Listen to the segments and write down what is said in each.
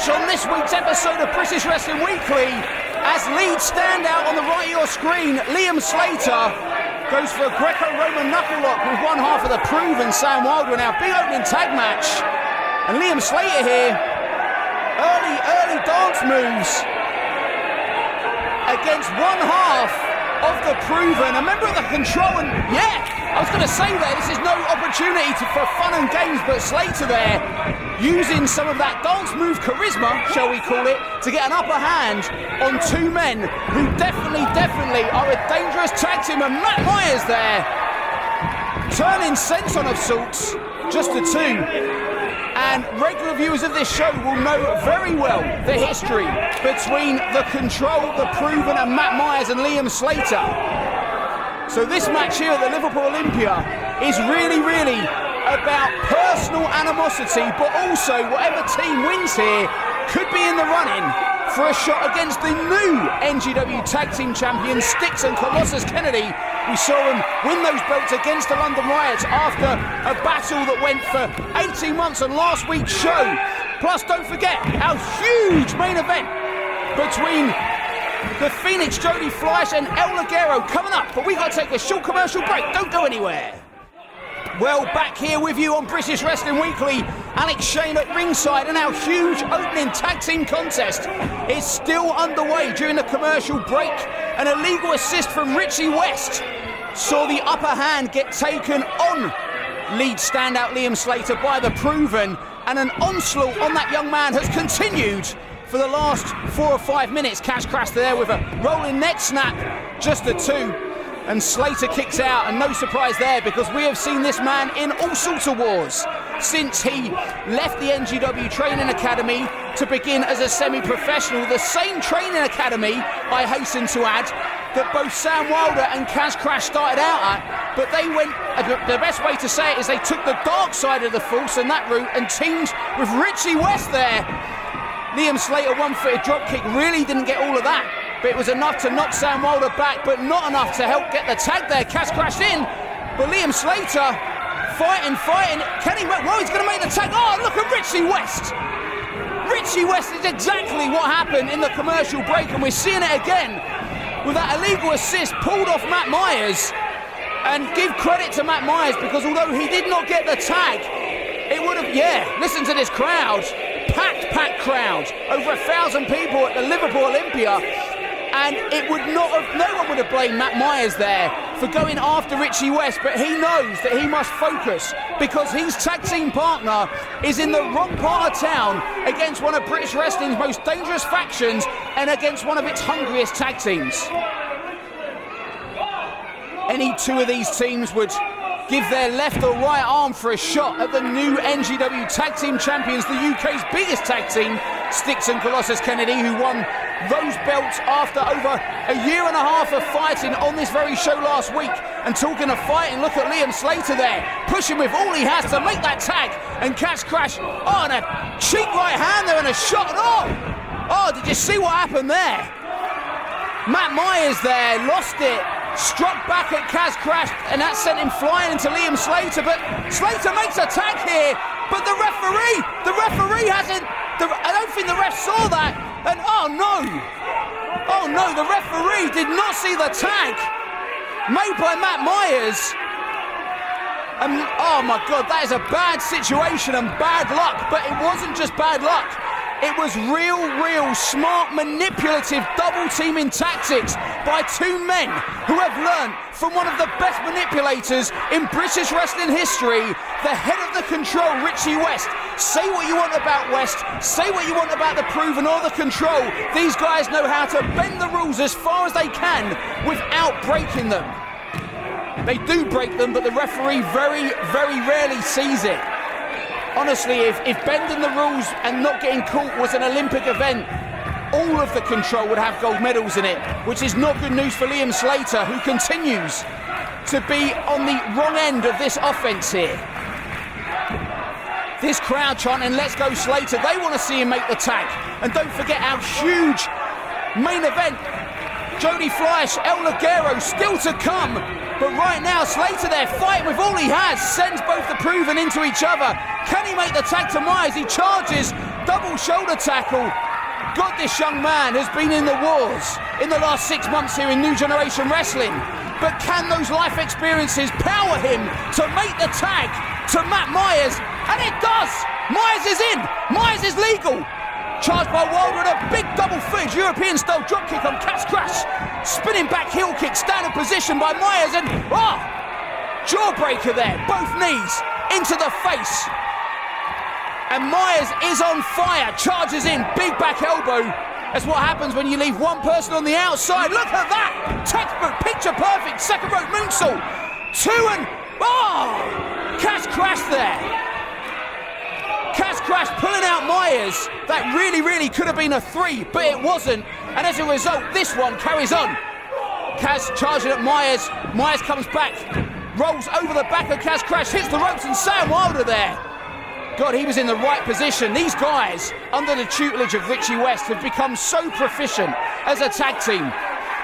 match on this week's episode of British Wrestling Weekly, as lead standout on the right of your screen, Liam Slater goes for a Greco-Roman knuckle lock with one half of the Proven, Sam Wilder. Now, big opening tag match, and Liam Slater here, early dance moves against one half of the Proven, a member of the Control, and I was going to say there, this is no opportunity for fun and games, but Slater there using some of that dance move charisma, shall we call it, to get an upper hand on two men who definitely are a dangerous tag team, and Matt Myers there turning sense on of sorts, just the two. And regular viewers of this show will know very well the history between the Control, the Proven, and Matt Myers and Liam Slater. So this match here at the Liverpool Olympia is really about personal animosity, but also whatever team wins here could be in the running for a shot against the new NGW Tag Team Champions, Styx and Colossus Kennedy. We saw them win those belts against the London Riots after a battle that went for 18 months on last week's show. Plus, don't forget our huge main event between the Phoenix Jody Fleisch and El Ligero coming up, but we got to take a short commercial break. Don't go anywhere. Well, back here with you on British Wrestling Weekly, Alex Shane at ringside, and our huge opening tag team contest is still underway during the commercial break. An illegal assist from Richie West saw the upper hand get taken on lead standout Liam Slater by the Proven, and an onslaught on that young man has continued for the last 4 or 5 minutes. Caz Crash there with a rolling neck snap, just the two. And Slater kicks out, and no surprise there, because we have seen this man in all sorts of wars since he left the NGW Training Academy to begin as a semi-professional. The same training academy, I hasten to add, that both Sam Wilder and Caz Crash started out at, but they went, the best way to say it is they took the dark side of the Force and that route and teamed with Richie West there. Liam Slater one-footed dropkick really didn't get all of that, but it was enough to knock Sam Wilder back, but not enough to help get the tag there. Caz crashed in, but Liam Slater fighting. Kenny, well, he's going to make the tag. Oh, look at Richie West. Richie West is exactly what happened in the commercial break, and we're seeing it again with that illegal assist pulled off Matt Myers. And give credit to Matt Myers, because although he did not get the tag, it would have, listen to this crowd. Packed crowd, over 1,000 people at the Liverpool Olympia, and it would not have, no one would have blamed Matt Myers there for going after Richie West, but he knows that he must focus, because his tag team partner is in the wrong part of town against one of British Wrestling's most dangerous factions and against one of its hungriest tag teams. Any two of these teams would give their left or right arm for a shot at the new NGW Tag Team Champions, the UK's biggest tag team, Styx and Colossus Kennedy, who won those belts after over a year and a half of fighting on this very show last week. And talking of fighting, look at Liam Slater there, pushing with all he has to make that tag, and Caz Crash, and a cheap right hand there and a shot, did you see what happened there? Matt Myers there, lost it, struck back at Caz Crash, and that sent him flying into Liam Slater, but Slater makes a tag here, but the referee hasn't, I don't think the ref saw that, and oh no, the referee did not see the tag made by Matt Myers, and oh my God, that is a bad situation and bad luck, but it wasn't just bad luck. It was real smart, manipulative double-teaming tactics by two men who have learned from one of the best manipulators in British wrestling history, the head of the Control, Richie West. Say what you want about West, say what you want about the Proven or the Control. These guys know how to bend the rules as far as they can without breaking them. They do break them, but the referee very rarely sees it. Honestly, if bending the rules and not getting caught was an Olympic event, all of the Control would have gold medals in it, which is not good news for Liam Slater, who continues to be on the wrong end of this offense here. This crowd chanting, "Let's go Slater," they want to see him make the tag. And don't forget our huge main event Jody Fleisch, El Ligero still to come. But right now, Slater there fighting with all he has, sends both the Proven into each other. Can he make the tag to Myers? He charges, double shoulder tackle. God, this young man has been in the wars in the last 6 months here in New Generation Wrestling. But can those life experiences power him to make the tag to Matt Myers? And it does! Myers is in! Myers is legal! Charged by Wilder and a big double-footed European-style dropkick on Caz Crash. Spinning back heel kick, standing position by Myers and... jawbreaker there, both knees into the face. And Myers is on fire, charges in, big back elbow. That's what happens when you leave one person on the outside. Look at that! Textbook, picture-perfect, second rope moonsault. Two and... Caz Crash there. Caz Crash pulling out Myers. That really could have been a 3, but it wasn't. And as a result, this one carries on. Caz charging at Myers. Myers comes back, rolls over the back of Caz Crash, hits the ropes, and Sam Wilder there. God, he was in the right position. These guys, under the tutelage of Richie West, have become so proficient as a tag team.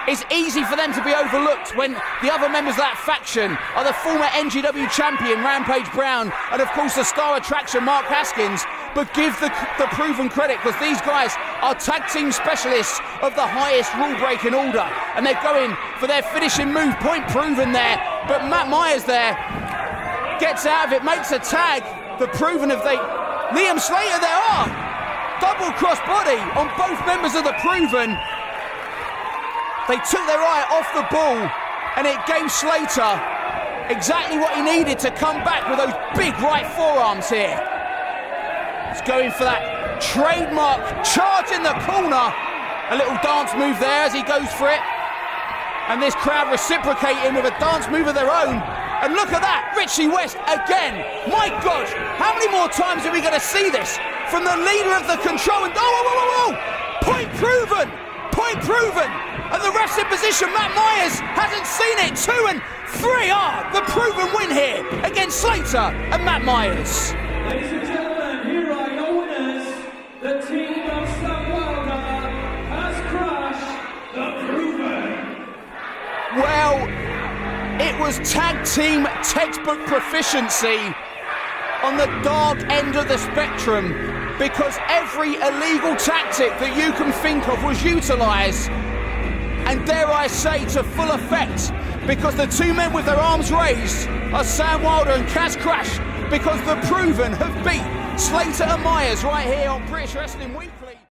It's easy for them to be overlooked when the other members of that faction are the former NGW champion Rampage Brown and of course the star attraction Mark Haskins. But give the Proven credit, because these guys are tag team specialists of the highest rule-breaking order, and they're going for their finishing move. Point proven there, but Matt Myers there gets out of it, makes a tag. The Proven Liam Slater there are double cross body on both members of the Proven. They took their eye off the ball, and it gave Slater exactly what he needed to come back with those big right forearms here. He's going for that trademark charge in the corner. A little dance move there as he goes for it. And this crowd reciprocating with a dance move of their own. And look at that, Richie West again. My God, how many more times are we going to see this from the leader of the Control? And Point proven. Point proven. And the ref's in position. Matt Myers hasn't seen it. 2 and 3 are the Proven win here against Slater and Matt Myers. Ladies and gentlemen, here are your winners. The team of Sam Wilder has crashed the Proven. Well, it was tag team textbook proficiency on the dark end of the spectrum, because every illegal tactic that you can think of was utilised. And dare I say, to full effect, because the two men with their arms raised are Sam Wilder and Caz Crash, because the Proven have beat Slater and Myers right here on British Wrestling Week.